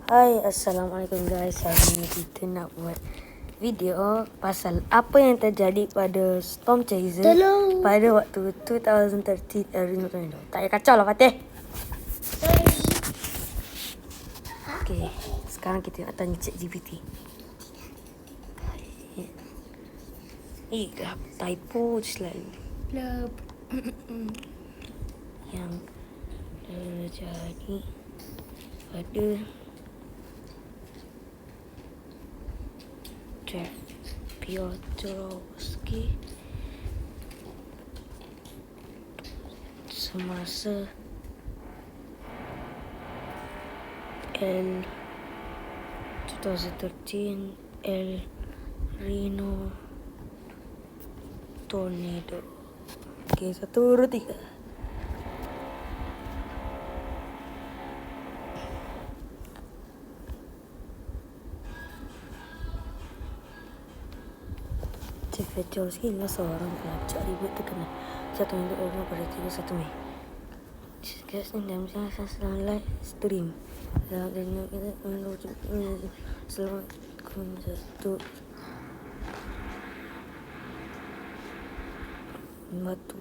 Hai, Assalamualaikum guys. Hari ini kita nak buat video pasal apa yang terjadi pada Storm Chaser pada waktu 2013 El Nino Tornado. Tak payah kacau lah Fatih. Okay, sekarang kita nak tanya ChatGPT. Typo selalu. Yang terjadi pada Piotrowski semasa El 2013 El Nino Tornado. Okay, 1, 2, 3. Piotrowski adalah seorang pelajar ribut terkenal 1 Mei pada 31 Mei. Gas dalam salah live stream. Dalam kita selama satu batu.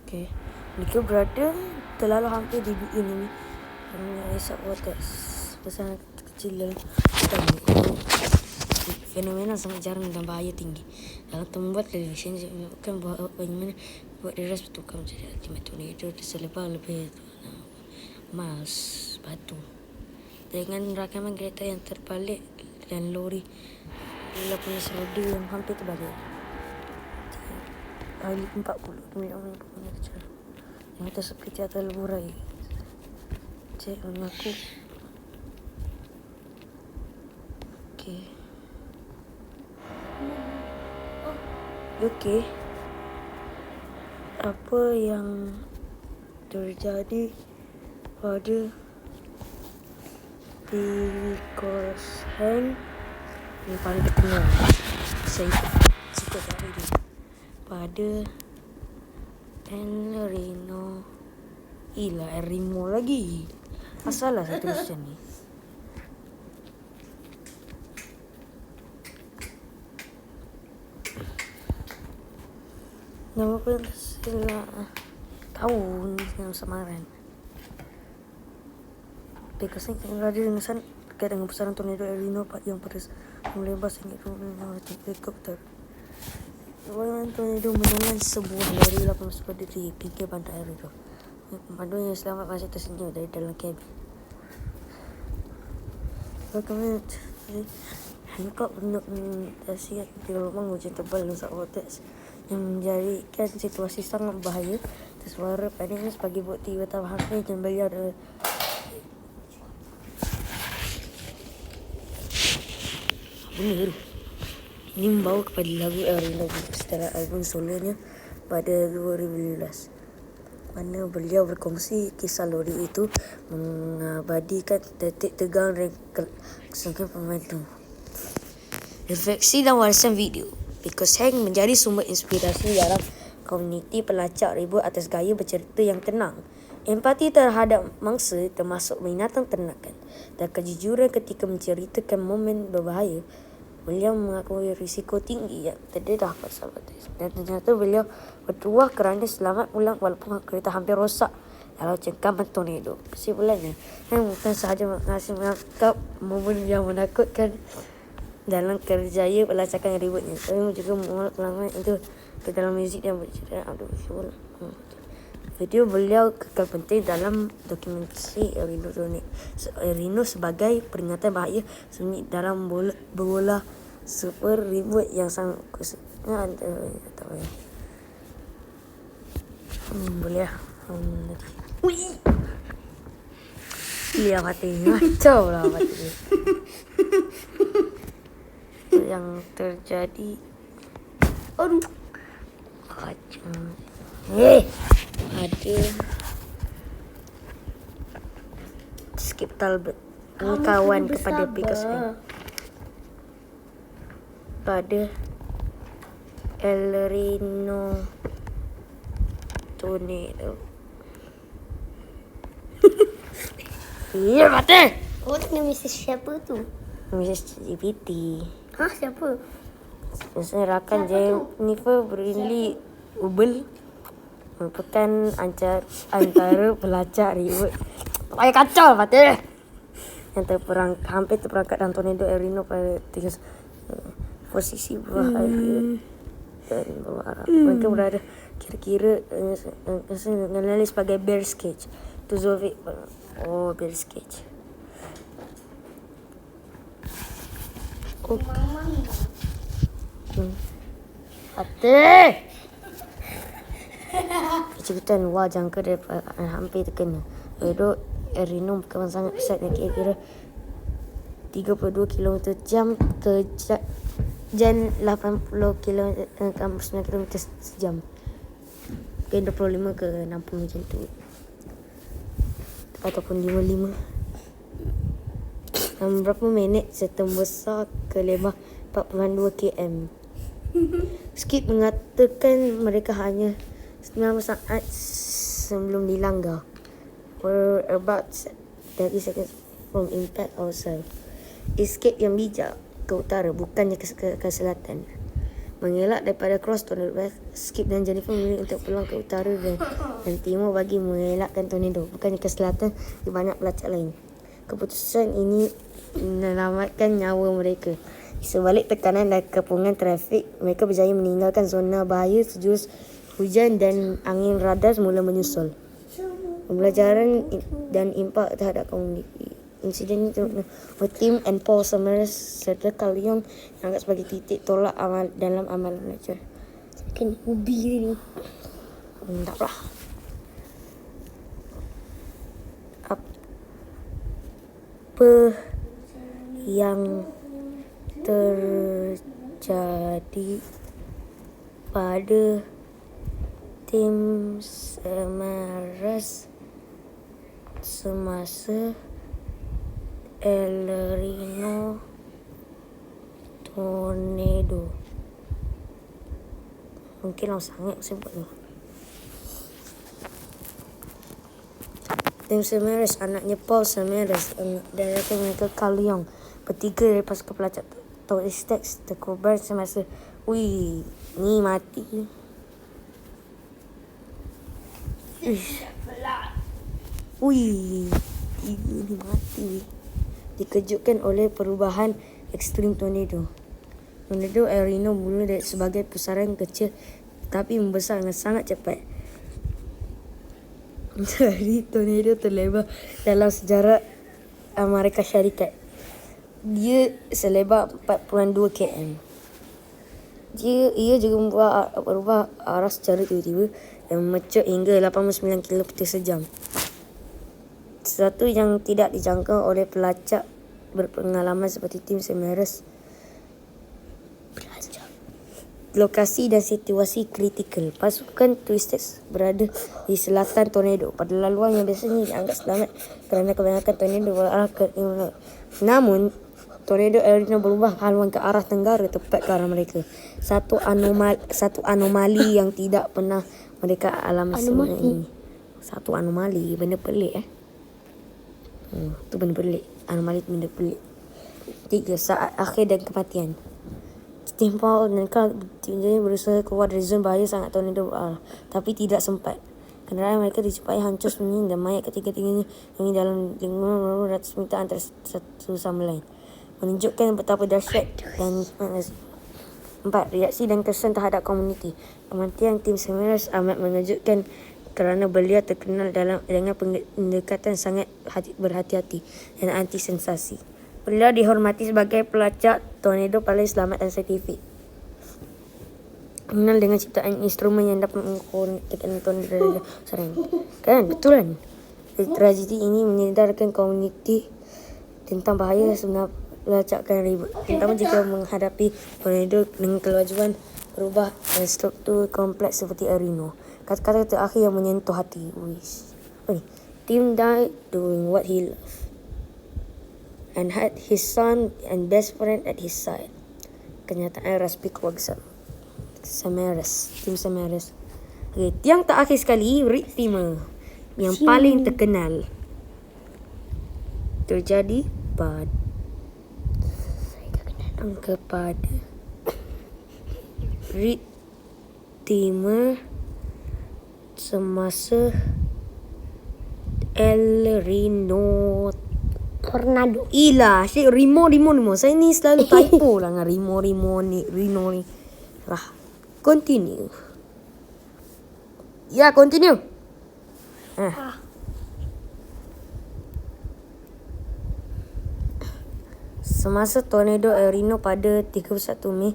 Okay. Mereka berada terlalu hampir di ini esok waters besar kecil dalam fenomena sangat jarang dan bahaya tinggi. Dalam membuat television menyebabkan bagaimana buat deras bertukar menjadi ultimate tornado selebar lebih miles batu. Dengan rakaman kereta yang terbalik dan lori punya roda yang hampir terbalik. Ahli 40 yang atas seperti atas leburai. Cek mengaku. Okey. Apa yang terjadi pada Because Hang yang paling terkenal saya suka dari dia pada El Nino El Nino lagi asal lah saya tulis macam ni. Nama pensil tahun yang samaran. Because yang berada dengan sana terkait dengan pusaran tornado El Nino yang pada melebar sehingga helikopter. Tornado menelan sebuah lori 18 pada di pinggir pantai air itu. Pemandu yang selamat masih tersenyum dari dalam kabin. Bagaimana helikopter mengatasi gelombang hujan tebal dan sakit yang menjadikan situasi sangat bahaya. Tersuara paniknya sebagai bukti betapa hampir dan beliau adalah benar. Ini membawa kepada lagu El Nino setelah album solonya pada 2015, mana beliau berkongsi kisah lori itu mengabadikan detik tegang dan kesungguhan pemandu. Refleksi dan warisan video. Because Hang menjadi sumber inspirasi dalam komuniti pelacak ribut atas gaya bercerita yang tenang, empati terhadap mangsa termasuk binatang ternakan, dan kejujuran ketika menceritakan momen berbahaya. Beliau mengakui risiko tinggi yang terdedah bersama dan ternyata beliau bertuah kerana selamat pulang walaupun kereta hampir rosak dalam cengkaman tornado. Kesimpulannya, Hang bukan sahaja menangkap momen yang menakutkan dalam kerjaya pelacakan ributnya, tapi juga menolak pelanggan itu ke dalam muzik dan bercerita video beliau kekal penting dalam dokumentasi El Nino sebagai peringatan bahaya sembunyi dalam bola super ribut yang sangat boleh lah iya Fatih macam lah Fatih yang terjadi kacau ada Skip Talbot kawan kepada Because Hang pada El Nino Tornado. Iya, mati. Oh, tu nama Mrs. siapa tu? Mrs. GPT. Hah, siapa? Mr. Rakan Jennifer Brinley Ubel merupakan antara pelacak ribut. Pokoknya kacau, mati. Yang hampir terperangkap dalam tornado El Nino pada 3 posisi bawah air dan bawah arah. Mereka berada kira-kira mengenali sebagai bear sketch. Tu Zolvik. Oh, bear sketch. Hati. Kecepatan wah jangka daripada hampir terkena. Tornado El Nino bukan sangat besar, kira-kira 32 km jam ke jam 80 km ke 9 km sejam. Mungkin 25 ke 60 macam tu. Ataupun 55. Dalam berapa minit setembesar ke lebar 42 km. Skip mengatakan mereka hanya 9 saat sebelum dilanggar. Were about 30 seconds from impact ourselves. Escape yang bijak ke utara, bukannya ke selatan. Mengelak daripada cross tornado west, Skip dan Jennifer memilih untuk pulang ke utara dan timur bagi mengelakkan tornado, bukannya ke selatan di banyak pelacak lain. Keputusan ini menyelamatkan nyawa mereka. Di sebalik tekanan dan kepungan trafik, mereka berjaya meninggalkan zona bahaya sejurus hujan dan angin radar mula menyusul. Pembelajaran dan impak terhadap komuniti. Insiden itu tim and Paul Summers serta Carl Jung dianggap sebagai titik tolak dalam amalan belajar. Kena ubi ni. Taklah. Apa yang terjadi pada tim Summers semasa El Nino tornado? Mungkin orang sangat sebut tu. Tim Summers, anaknya Paul Summers dan rakan mereka Carl Jung, bertiga dari pasukan pelacak Toistex terkorban semasa ni mati. Tiga ni mati. Dikejutkan oleh perubahan ekstrim tornado. Tornado El Nino mula sebagai pusaran kecil tetapi membesar dengan sangat cepat. Jadi tornado terlebar dalam sejarah Amerika Syarikat. Dia selebar 42 km. Ia juga berubah arah secara tiba-tiba dan memecut hingga 89 km sejam. Sesuatu yang tidak dijangka oleh pelacak berpengalaman seperti tim Summers. Lokasi dan situasi kritikal. Pasukan Twisted berada di selatan tornado pada laluan yang biasanya dianggap selamat kerana kebanyakan tornado berarah ke timur. Namun, tornado El Nino berubah haluan ke arah tenggara tepat ke arah mereka. Satu anomali yang tidak pernah mereka alami sebelum ini. Satu anomali, benda pelik tu benda pelik. Anomali tu benda pelik. 3. Saat akhir dan kematian. Tim Paul dan Carl berusaha keluar dari zon bahaya sangat tornado berarah, tapi tidak sempat. Kenderaan mereka dijumpai hancur sembunyi dan mayat ketiga-tiganya yang dalam 500 meter antara satu sama lain. Menunjukkan betapa dahsyat dan 4. Reaksi dan kesan terhadap komuniti. Kematian tim Summers amat mengejutkan kerana beliau terkenal dengan pendekatan sangat berhati-hati dan anti sensasi. Beliau dihormati sebagai pelacak tornado paling selamat dan saintifik. Kenal dengan ciptaan instrumen yang dapat mengukur tekanan tornado serang. Kan? Betul kan? Tragedi ini menyedarkan komuniti tentang bahaya sebenar pelacakan ribut, terutama jika menghadapi tornado dengan kelajuan berubah dan struktur kompleks seperti El Nino. Kata-kata terakhir yang menyentuh hati. Tim died doing what he loved and had his son and best friend at his side. Kenyataan rasmi keluarga Summers, tim Summers. Yang terakhir sekali, Rick Timmer yang paling terkenal. terjadi kepada Red Timur semasa El Rino Tornado. Asyik Rimo. Saya ni selalu typo lah dengan Rimo ni, Rino ni. Lah, continue. Ya, continue. Semasa tornado El Rino pada 31 Mei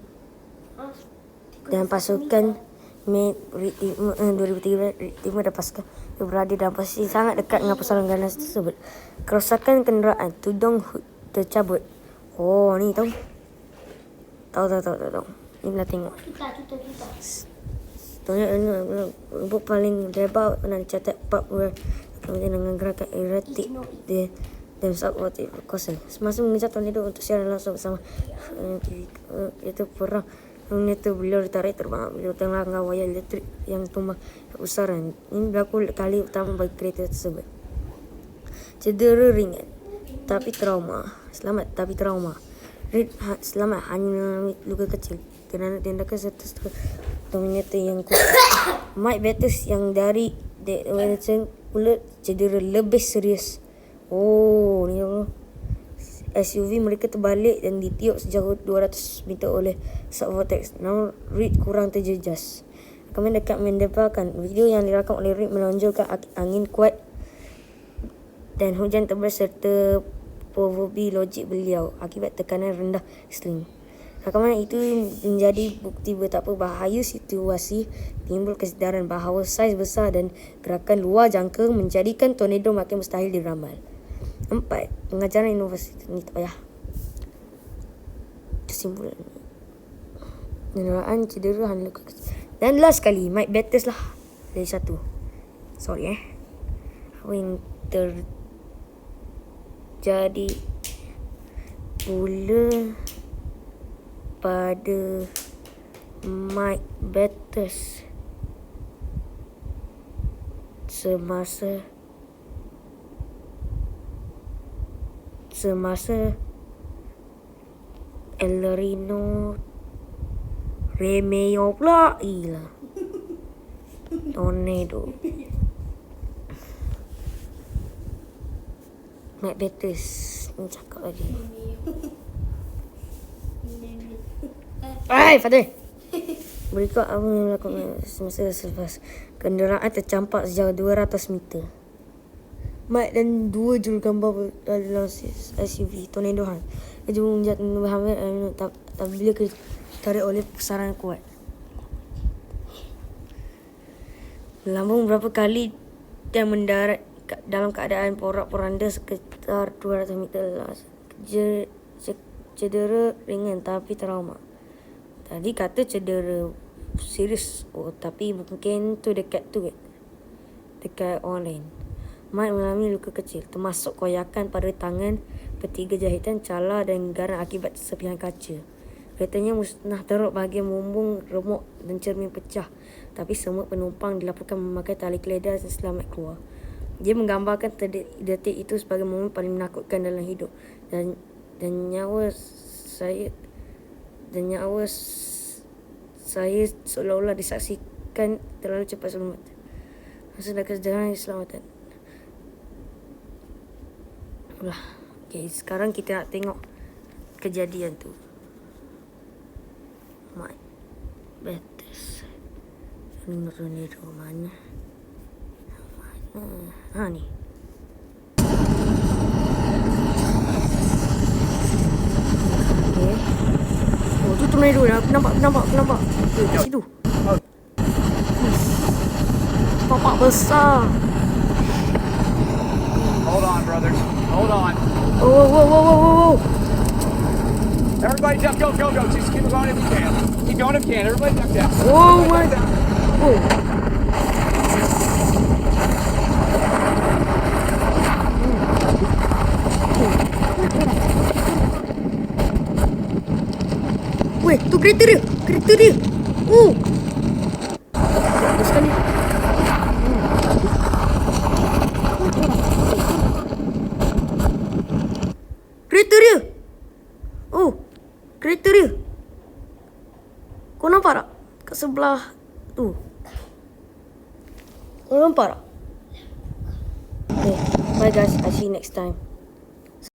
dan pasukan Mei 2003 Timur dan pasukan berada dalam posisi sangat dekat dengan pusaran ganas tersebut. Kerosakan kenderaan tudung tercabut. Oh, ni tahu. Tahu. Ni pernah tengok. Tornado rumput paling lebar pernah dicatat 40 kemudian dengan gerakan erratik dan subaktif kosong. Semasa mengejar tornado untuk siaran langsung bersama iaitu perang monitor beliau ditarik terbang beliau terlanggar wayar elektrik yang tumbang kebesaran. Ini berlaku kali pertama bagi kereta tersebut. Cedera ringan tapi trauma. Selamat tapi trauma. Red selamat hanya mengalami luka kecil kerana tindakan serta dominator yang kuat. Mike Batters yang dari The Wellington pula cedera lebih serius. Oh, ni apa? SUV mereka terbalik dan ditiup sejauh 200 meter oleh subvortex. Namun Reed kurang terjejas. Kami dekat mendapatkan video yang dirakam oleh Reed menonjolkan angin kuat dan hujan tebal serta proverbi logik beliau akibat tekanan rendah sling. Rakaman itu menjadi bukti betapa bahaya situasi, timbul kesedaran bahawa saiz besar dan gerakan luar jangka menjadikan tornado makin mustahil diramal. 4. Pengajaran inovasi ni tak payah. Kesimpulan. Kenderaan cedera hanya luka kecil. Dan last sekali, Mike Batters lah. Dari satu. Sorry Apa yang terjadi pula pada Mike Batters semasa El Rino Remeo pula. Tornado. Mike Batters ni cakap lagi. Fadil. Berikut apa yang dilakukan semasa selepas kenderaan tercampak sejauh 200 meter. Mike dan 2 jurugambar dalam SUV Tornado Han. Dia juga menjat Muhammad bila ditarik oleh pusaran kuat. Melambung beberapa kali dan mendarat dalam keadaan porak-poranda sekitar 200 meter. Cedera ringan tapi trauma. Tadi kata cedera serius. Tapi mungkin tu dekat orang lain. Mike mengalami luka kecil termasuk koyakan pada tangan, ketiga jahitan, cala dan garang akibat serpihan kaca. Keretanya musnah teruk, bahagian bumbung, remuk dan cermin pecah. Tapi semua penumpang dilaporkan memakai tali keledar dan selamat keluar. Dia menggambarkan detik itu sebagai momen paling menakutkan dalam hidup dan nyawa saya seolah-olah disaksikan terlalu cepat sebelum mata. Masa dah kesederhanaan keselamatan. Okay, sekarang kita nak tengok kejadian tu. Mike Batters. Tornado mana? Ni. Okay. Tu tornado dah. Nampak. Kat situ. Bapak besar. Hold on, brothers. Hold on. Whoa. Everybody duck, go. Just keep going if you can. Keep going if you can. Everybody duck down. Oh my God. Oh. Weh, tu kereta dia. Bagus sekali. Kau nampak tak? Kat sebelah tu. Kau nampak tak? Okay, bye guys. I see you next time.